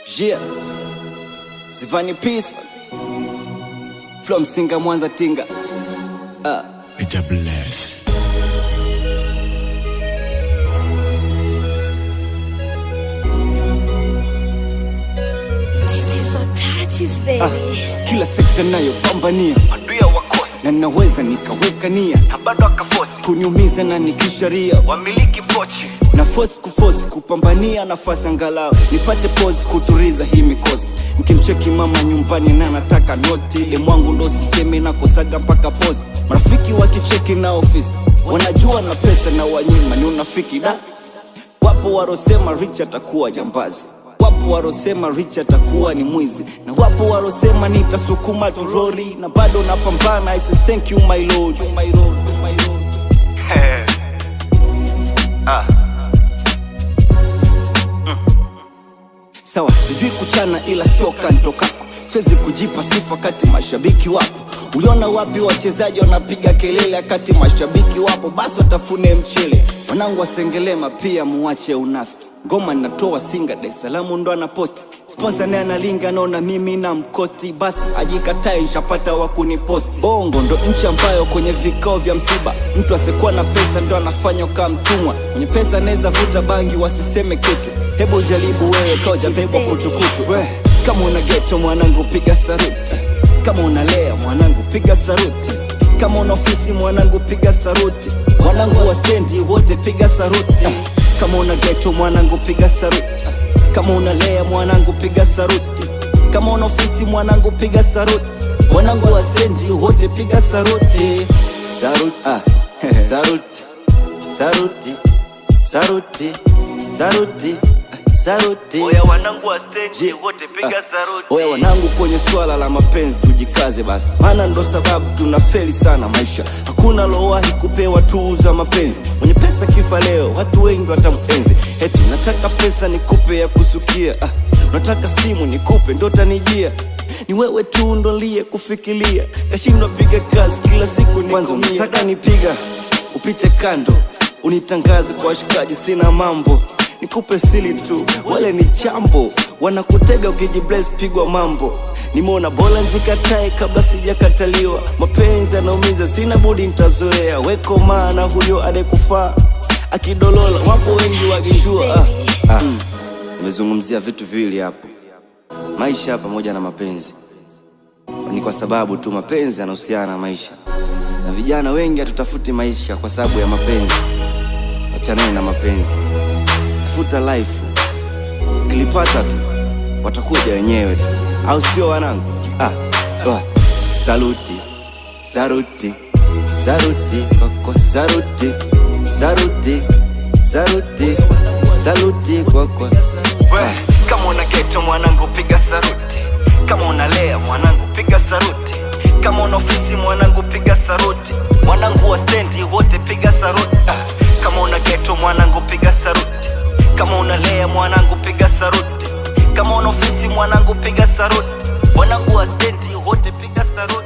Yeah, Zivani Peace from Singa Mwanza Tinga. It's a bless. Kila sekta nayo pambania Maduya wakosi na naweza nikaweka nia na bado akafosi kuniumiza na nikisharia wamiliki pochi na force kupambania nafasi angalau nipate pose kuturiza hii mikosi. Nikimcheki mama nyumbani na nataka noti ile mwangu ndo siseme na kusaga mpaka pose. Marafiki wakicheki na ofisi wanajua na pesa na wanyima ni unafiki da. Wapo warosema Rich atakuwa jambazi, wapo warosema Rich atakuwa ni mwizi, na wapo warosema nitasukuma torori, na bado napambana. I say thank you my lord, my lord, my lord. Sawa, sijui kuchana ila sio kantokako, siwezi kujipa sifa kati mashabiki wapo. Uliona wapi wachezaji wanapiga kelele kati mashabiki wapo? Basi watafune mchele. Wanangu wasengelema pia muache unafiki. Ngoma natoa Singa, Dar es Salaam ndo anaposti. Sponsor naye analinga naona mimi na mkosti. Basi ajikatae nishapata wakuniposti. Bongo ndo nchi ambayo kwenye vikao vya msiba mtu asikuwa na pesa ndo anafanya kama mtumwa. Mwenye pesa anaweza vuta bangi wasiseme kitu. Hebu jaribu wewe koja bebo kutukutu. Kama una geto mwanangu piga saruti, kama unalea mwanangu piga saruti, kama una ofisi mwanangu piga saruti, mwanangu wa stendi wote piga saruti. Kama una geto mwanangu piga saruti, kama unalea mwanangu piga saruti, kama una ofisi mwanangu piga saruti, mwanangu wa stendi wote piga saruti. Saruti, saruti, saruti, saruti, saruti, saruti. Oya wanangu wa stage wote piga saruti. Oya wanangu, kwenye swala la mapenzi tujikaze basi, maana ndo sababu tunafeli sana maisha. Hakuna lowahi kupewa tuuza mapenzi. Mwenye pesa kifa leo watu wengi watamuenzi. Eti nataka pesa nikupe ya kusukia, unataka simu nikupe ndo tanijia. Ni wewe tu ndo liye kufikiria, kashindwa piga kazi kila siku ni kwanza unataka nipiga upite kando, unitangaze kwa washikaji sina mambo. Nikupe sili tu, wale ni chambo, wanakutega ukijibless pigwa mambo. Nimeona bora njikatae kabla sijakataliwa. Mapenzi yanaumiza sina budi nitazoea. Weko maana huyo adekufaa akidolola wapo wengi wakijua. Nimezungumzia vitu viwili hapo, maisha pamoja na mapenzi. Ni kwa sababu tu mapenzi yanahusiana na maisha, na vijana wengi hatutafuti maisha kwa sababu ya mapenzi. Achaneni na mapenzi, tafuta life. Kilipata tu watakuja wenyewe tu, au sio wanangu? Saluti, saluti, saluti, koko saluti, saluti, saluti, saluti koko. Kama una geto mwanangu piga saruti, kama unalea mwanangu piga saruti, kama una ofisi mwanangu piga saruti, mwanangu wa stendi wote piga saruti. Kama una geto mwanangu piga saruti, kama unalea mwanangu piga saruti, kama una ofisi mwanangu piga saruti, mwanangu wa stendi wote piga saruti.